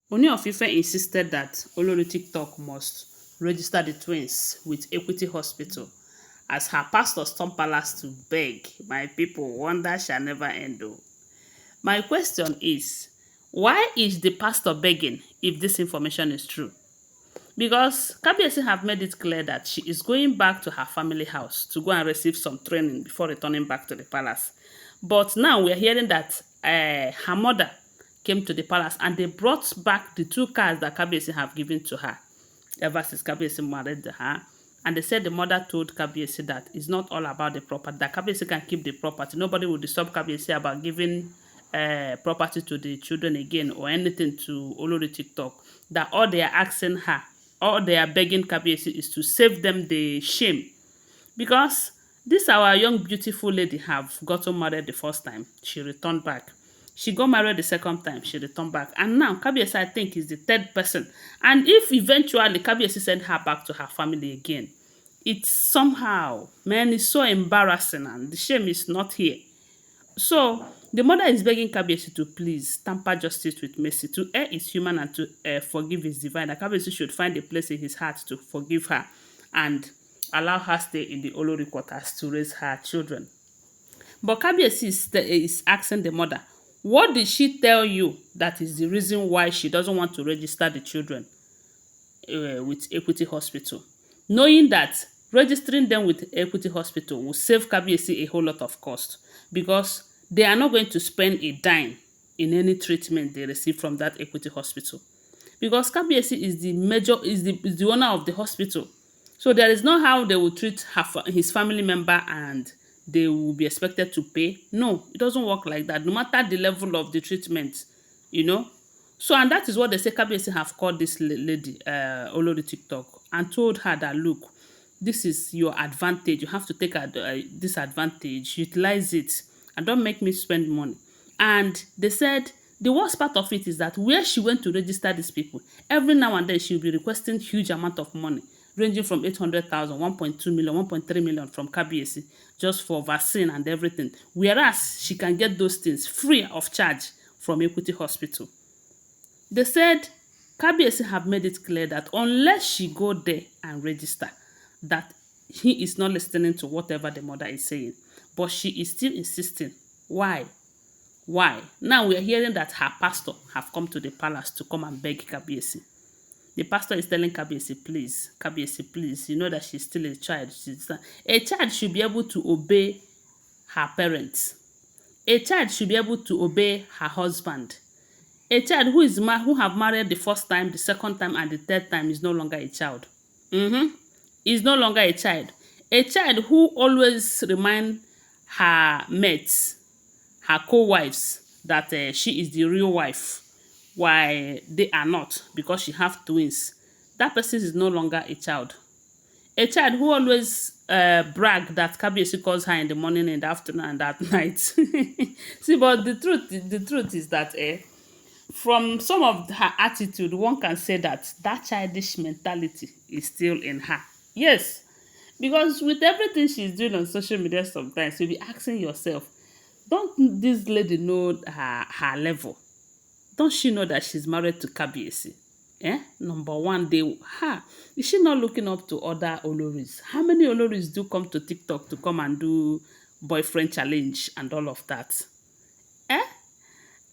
Ooni of Ife insisted that Olori TikTok must register the twins with Equity Hospital as her pastor stormed palace to beg. My people, wonder shall never end. Oh. My question is, why is the pastor begging if this information is true? Because Kabiyesi have made it clear that she is going back to her family house to go and receive some training before returning back to the palace. But now we are hearing that her mother came to the palace and they brought back the two cars that Kabiyesi have given to her ever since Kabiyesi married her. And they said the mother told Kabiyesi that it's not all about the property, that Kabiyesi can keep the property. Nobody will disturb Kabiyesi about giving property to the children again or anything to Olori TikTok. That all they are asking her, all they are begging Kabiyesi is to save them the shame. Because this our young beautiful lady have gotten married the first time, she returned back. She got married the second time, she returned back. And now Kabiyesi, I think, is the third person. And if eventually Kabiyesi send her back to her family again, it's somehow, man, it's so embarrassing and the shame is not here. So the mother is begging Kabiyesi to please tamper justice with mercy. To err is human and to forgive is divine. That Kabiyesi should find a place in his heart to forgive her and allow her stay in the Olori quarters to raise her children. But Kabiyesi is asking the mother, what did she tell you that is the reason why she doesn't want to register the children with Equity Hospital? Knowing that registering them with Equity Hospital will save Kabiyesi a whole lot of cost because they are not going to spend a dime in any treatment they receive from that Equity Hospital. Because Kabiyesi is the is the owner of the hospital. So there is no how they will treat his family member and they will be expected to pay. No, it doesn't work like that. No matter the level of the treatment, you know. So and that is what they say Kabiyesi have called this lady, Olori TikTok, and told her that look, this is your advantage. You have to take this advantage, utilize it, and don't make me spend money. And they said the worst part of it is that where she went to register these people, every now and then she'll be requesting huge amount of money, ranging from 800,000, 1.2 million, 1.3 million from Kabiyesi just for vaccine and everything. Whereas she can get those things free of charge from Equity Hospital. They said Kabiyesi have made it clear that unless she go there and register, that he is not listening to whatever the mother is saying. But she is still insisting. Why? Why? Now we are hearing that her pastor have come to the palace to come and beg Kabiyesi. The pastor is telling Kabiyesi, please, you know that she's still a child. A child should be able to obey her parents. A child should be able to obey her husband. A child who have married the first time, the second time, and the third time is no longer a child. Is no longer a child. A child who always remind her mates, her co-wives, that she is the real wife, while they are not, because she have twins. That person is no longer a child. A child who always brag that Kabiyesi calls her in the morning, in the afternoon, and at night. See, but the truth is that from some of her attitude, one can say that that childish mentality is still in her. Yes, because with everything she's doing on social media sometimes, you'll be asking yourself, don't this lady know her level? Don't she know that she's married to Kabiyesi? Number one, is she not looking up to other Olories? How many Olories do come to TikTok to come and do boyfriend challenge and all of that? Eh?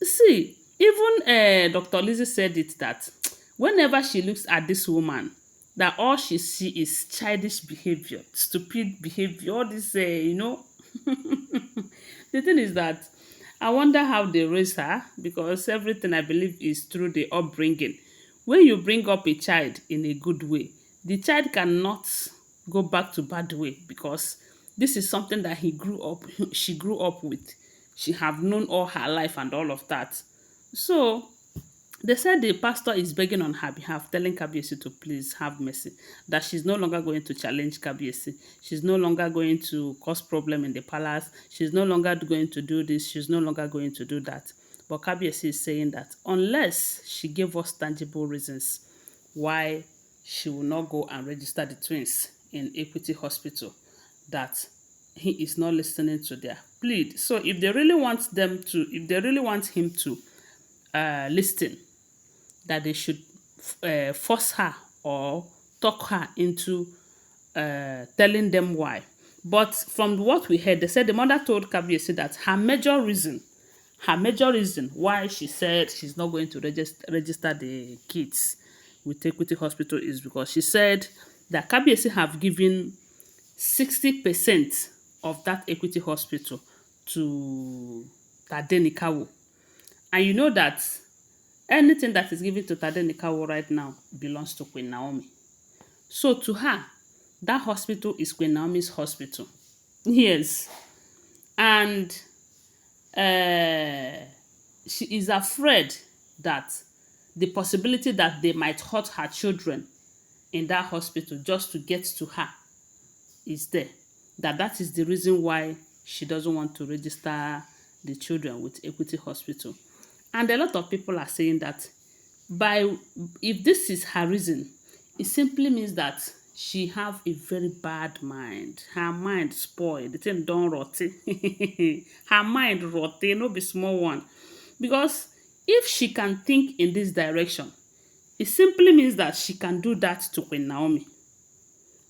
See, even Dr. Lizzie said it that whenever she looks at this woman, that all she see is childish behavior, stupid behavior, all this, the thing is that I wonder how they raise her because everything I believe is through the upbringing. When you bring up a child in a good way, the child cannot go back to bad way because this is something that she grew up with. She have known all her life and all of that. So they said the pastor is begging on her behalf, telling Kabiyesi to please have mercy, that she's no longer going to challenge Kabiyesi. She's no longer going to cause problem in the palace. She's no longer going to do this. She's no longer going to do that. But Kabiyesi is saying that unless she gave us tangible reasons why she will not go and register the twins in Equity Hospital, that he is not listening to their plead. So if they really want him to listen, that they should force her or talk her into telling them why. But from what we heard, they said the mother told Kabiyesi that her major reason why she said she's not going to register the kids with Equity Hospital is because she said that Kabiyesi have given 60% of that Equity Hospital to Tadenikawo. And you know that anything that is given to Tadenikawo right now belongs to Queen Naomi. So to her, that hospital is Queen Naomi's hospital. Yes. And she is afraid that the possibility that they might hurt her children in that hospital just to get to her is there. That is the reason why she doesn't want to register the children with Equity Hospital. And a lot of people are saying that if this is her reason, it simply means that she have a very bad mind. Her mind spoiled. The thing don rot. Her mind rot, no be small one. Because if she can think in this direction, it simply means that she can do that to Queen Naomi.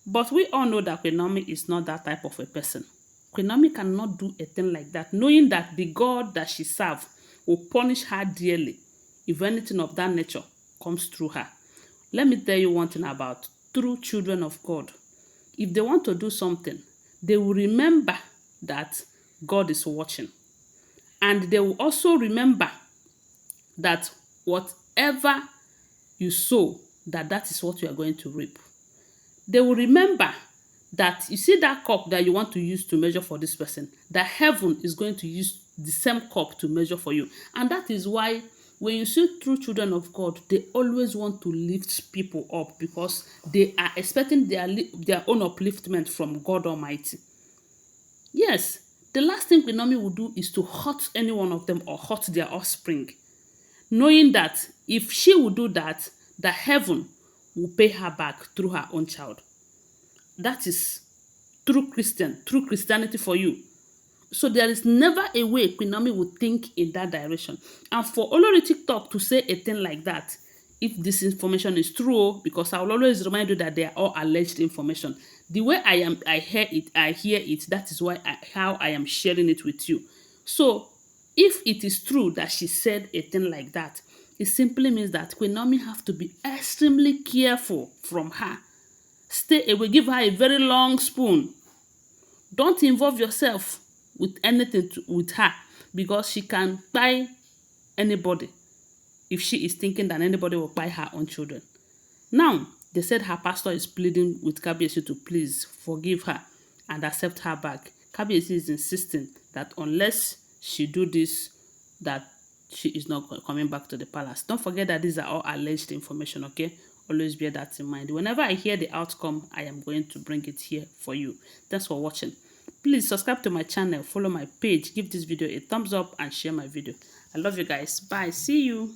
But we all know that Queen Naomi is not that type of a person. Queen Naomi cannot do a thing like that, knowing that the God that she serves will punish her dearly if anything of that nature comes through her. Let me tell you one thing about true children of God. If they want to do something, they will remember that God is watching. And they will also remember that whatever you sow, that is what you are going to reap. They will remember that you see that cup that you want to use to measure for this person, that heaven is going to use the same cup to measure for you. And that is why when you see true children of God, they always want to lift people up because they are expecting their own upliftment from God Almighty. Yes, the last thing Queen Naomi will do is to hurt any one of them or hurt their offspring, knowing that if she will do that, the heaven will pay her back through her own child. That is true Christianity for you. So there is never a way Queen Naomi would think in that direction. And for Olori TikTok to say a thing like that, if this information is true, because I will always remind you that they are all alleged information. The way I hear it, that is how I am sharing it with you. So if it is true that she said a thing like that, it simply means that Queen Naomi have to be extremely careful from her. Stay away, give her a very long spoon. Don't involve yourself with anything with her because she can buy anybody if she is thinking that anybody will buy her own children. Now, they said her pastor is pleading with Kabiyesi to please forgive her and accept her back. Kabiyesi is insisting that unless she do this, that she is not coming back to the palace. Don't forget that these are all alleged information, okay? Always bear that in mind. Whenever I hear the outcome, I am going to bring it here for you. Thanks for watching. Please subscribe to my channel, follow my page, give this video a thumbs up and share my video. I love you guys. Bye. See you.